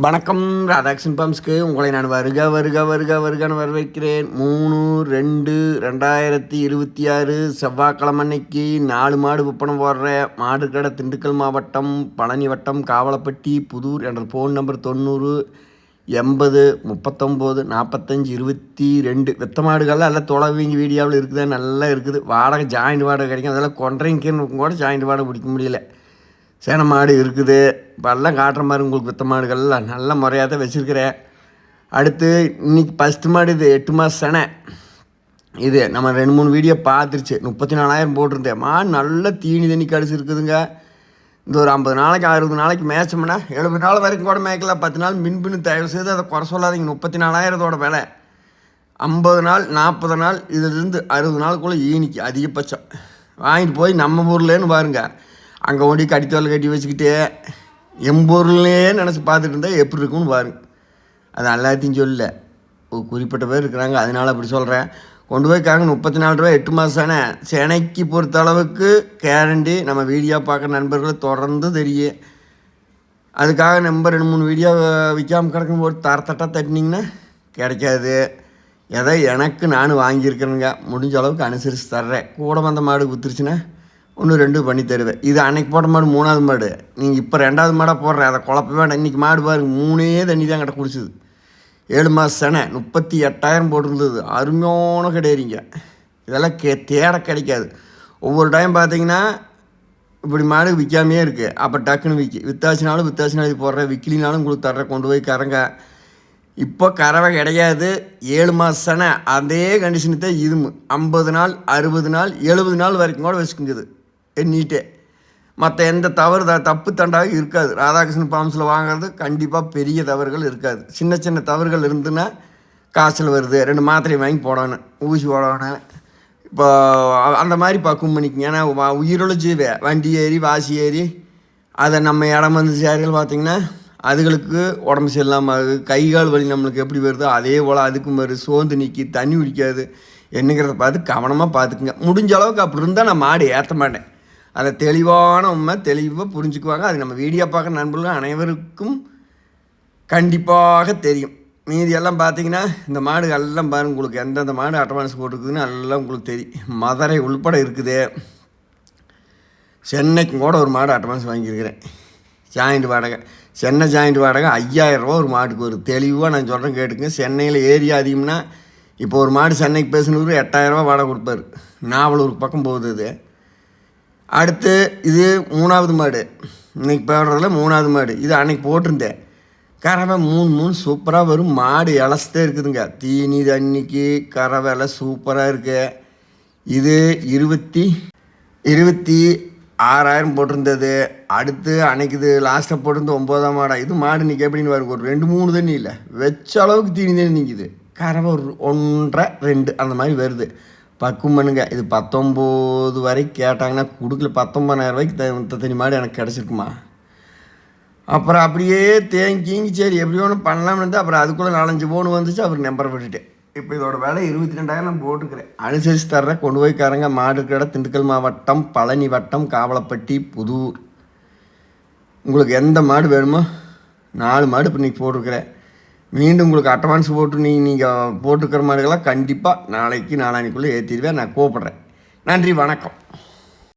வணக்கம். ராதாகிருஷ்ணன் பம்ஸ்க்கு உங்களை நான் வருகன்னு வரவேற்கிறேன். 3/2/2026 செவ்வாய்க்கிழமை அன்னைக்கு 4 மாடு விற்பனை போடுற மாடு கடை திண்டுக்கல் மாவட்டம் பழனி வட்டம் காவலப்பட்டி புதூர் என்ற ஃபோன் நம்பர் 90 80 39 45 22. வெத்த மாடுகள்லாம் எல்லாம் தொலைவிங்க வீடியோவில் இருக்குது, நல்லா இருக்குது. வாடகை ஜாயிண்ட் வாடகை கிடைக்கும். அதெல்லாம் கொன்றைங்கின்னு கூட ஜாயிண்ட் வாடகை பிடிக்க முடியல. சேன மாடு இருக்குது. இப்போல்லாம் காட்டுற மாதிரி உங்களுக்கு வித்த மாடுகள்லாம் நல்ல முறையாக தான் வச்சுருக்கிறேன். அடுத்து இன்றைக்கி ஃபஸ்ட்டு மாடு இது 8 மாதம் செனை. இது நம்ம 2-3 வீடியோ பார்த்துருச்சு. 34,000 போட்டிருந்தேன். மாடு நல்ல தீனி தண்ணி கடிச்சு இருக்குதுங்க. இந்த ஒரு 50 நாளைக்கு 60 நாளைக்கு மேய்ச்சோம்னா 70 நாள் வரைக்கும் கூட மேய்க்கலாம். 10 நாள் மின்பின்னு தயவு செய்து அதை குறை சொல்லாதீங்க. 34,000 விலை. 50 நாள் 40 நாள் இதிலிருந்து 60 நாளுக்குள்ளே ஈனிக்கு அதிகபட்சம் வாங்கிட்டு போய் நம்ம ஊர்லேன்னு பாருங்க. அங்கே ஓடி கடித்தோல் கட்டி வச்சுக்கிட்டு எம்பொருள்னே நினச்சி பார்த்துட்டு இருந்தால் எப்படி இருக்குன்னு பாருங்க. அது எல்லாத்தையும் சொல்ல ஒரு குறிப்பிட்ட பேர் இருக்கிறாங்க, அதனால் அப்படி சொல்கிறேன். கொண்டு போய் காங்க 34 ரூபா 8 மாதம் தானே. சென்னைக்கு பொறுத்த அளவுக்கு கேரண்டி நம்ம வீடியோ பார்க்குற நண்பர்களை தொடர்ந்து தெரியும். அதுக்காக நம்பர் 2-3 வீடியோ விற்காமல் கிடக்கும் போட்டு தரத்தட்டாக தட்டினீங்கன்னா கிடைக்காது. எதை எனக்கு நான் வாங்கியிருக்கிறேங்க, முடிஞ்ச அளவுக்கு அனுசரித்து தர்றேன். கூட வந்த மாடு குத்துருச்சுன்னா 1-2 பண்ணி தருவேன். இது அன்னைக்கு போட்ட மாடு 3வது மாடு. நீங்கள் இப்போ 2வது மாடாக போடுறேன், அதை குழப்ப வேண்டாம். இன்றைக்கி மாடு பாருங்க 3 தண்ணி தான் கிட்ட குடிச்சுது. 7 மாதம் செனை 38,000 போட்டிருந்தது. அருமையான கிடையாதுங்க. இதெல்லாம் தேட கிடைக்காது. ஒவ்வொரு டைம் பார்த்தீங்கன்னா இப்படி மாடு விற்காமையே இருக்குது. அப்போ டக்குன்னு வித்தாச்சினாலும் இது போடுறேன், விற்கலினாலும் உங்களுக்கு தர்றேன். கொண்டு போய் கறங்க. இப்போ கறவை கிடையாது. 7 மாதம் செனை அதே கண்டிஷனு தான் இதுவும். 50 நாள் 60 நாள் 70 நாள் வரைக்கும் கூட வச்சுக்குங்குது எண்ணிட்டே. மற்ற எந்த தப்பு தண்டாக இருக்காது. ராதாகிருஷ்ணன் ஃபார்ம்ஸில் வாங்குறது கண்டிப்பாக பெரிய தவறுகள் இருக்காது. சின்ன தவறுகள் இருந்துன்னா காய்ச்சல் வருது, 2 மாத்திரை வாங்கி போடணும், ஊசி போடணும். இப்போ அந்த மாதிரி பக்குவம் பண்ணிக்கங்க. ஏன்னா உயிருள்ள ஜீவை வண்டி ஏறி வாசி ஏறி அதை நம்ம இடம் வந்து சேரிகள் பார்த்திங்கன்னா அதுகளுக்கு உடம்பு சரியில்லாமல் கை கால் வலி நம்மளுக்கு எப்படி வருதோ அதே போல் அதுக்கும் வருது. சோர்ந்து நிற்கி தண்ணி குடிக்காது என்னங்கிறத பார்த்து கவனமாக பார்த்துக்குங்க. முடிஞ்ச அளவுக்கு அப்படி இருந்தால் நான் மாடு ஏற்ற மாட்டேன். அதை தெளிவான உண்மை தெளிவாக புரிஞ்சுக்குவாங்க. அது நம்ம வீடியோ பார்க்குற நண்பர்கள் அனைவருக்கும் கண்டிப்பாக தெரியும். மீதியெல்லாம் பார்த்தீங்கன்னா இந்த மாடுகள் எல்லாம் பாருங்கள், உங்களுக்கு எந்தெந்த மாடு அட்வான்ஸ் போட்டுருக்குதுன்னு எல்லாம் உங்களுக்கு தெரியும். மதுரை உள்பட இருக்குது. சென்னைக்கும் கூட ஒரு மாடு அட்வான்ஸ் வாங்கியிருக்கிறேன். ஜாயிண்ட் வாடகை சென்னை ஜாயிண்ட் வாடகை 5,000 ரூபா ஒரு மாட்டுக்கு வரும். தெளிவாக நான் சொல்கிறேன் கேட்டுங்க. சென்னையில் ஏரியா அதிகம்னா இப்போ ஒரு மாடு சென்னைக்கு பேசினூர் 8,000 ரூபா வாடகை கொடுப்பார். நாவலூருக்கு பக்கம் போகுது இது. அடுத்து இது 3வது மாடு. இன்றைக்கி போடுறதுல 3வது மாடு. இது அன்னைக்கு போட்டிருந்தேன். கறவை 3 சூப்பராக வரும். மாடு இலசத்தே இருக்குதுங்க. தீனி தண்ணிக்கு கறவை எல்லாம் சூப்பராக இருக்குது. இது 26,000 போட்டிருந்தது. அடுத்து அன்னைக்கு இது லாஸ்ட்டாக போட்டிருந்த 9ஆம் மாடா. இது மாடு இன்றைக்கி எப்படின்னு பாருங்க, ஒரு 2-3 தண்ணி இல்லை, வச்ச அளவுக்கு தீனி தண்ணி நிற்கிது. கறவை ஒரு 1.5-2 அந்த மாதிரி வருது. பக்குவம் பண்ணுங்க. இது 19 வரைக்கும் கேட்டாங்கன்னா கொடுக்கல. 19,000 ரூபாய்க்கு தண்ணி மாடு எனக்கு கிடச்சிருக்குமா. அப்புறம் அப்படியே தேங்கிங்க சரி எப்படி ஒன்று பண்ணலாம்னு இருந்தால் அப்புறம் அதுக்குள்ளே 4-5 போன் வந்துச்சு. அப்புறம் நம்பரை விட்டுட்டேன். இப்போ இதோட விலை 22,000 போட்டுக்கிறேன். அனுசரித்து தர்றேன். கொண்டு போய் கறங்க. மாடு கடை திண்டுக்கல் மாவட்டம் பழனி வட்டம் காவலப்பட்டி புதூர். உங்களுக்கு எந்த மாடு வேணுமோ 4 மாடு இப்போ இன்றைக்கி போட்டிருக்கிறேன். மீண்டும் உங்களுக்கு அட்வான்ஸ் போட்டு நீங்கள் போட்டுக்கிற மாடுகளாம் கண்டிப்பாக நாளைக்கு நாளானிக்குள்ளே ஏற்றிடுவேன். நான் கூப்பிட்றேன். நன்றி, வணக்கம்.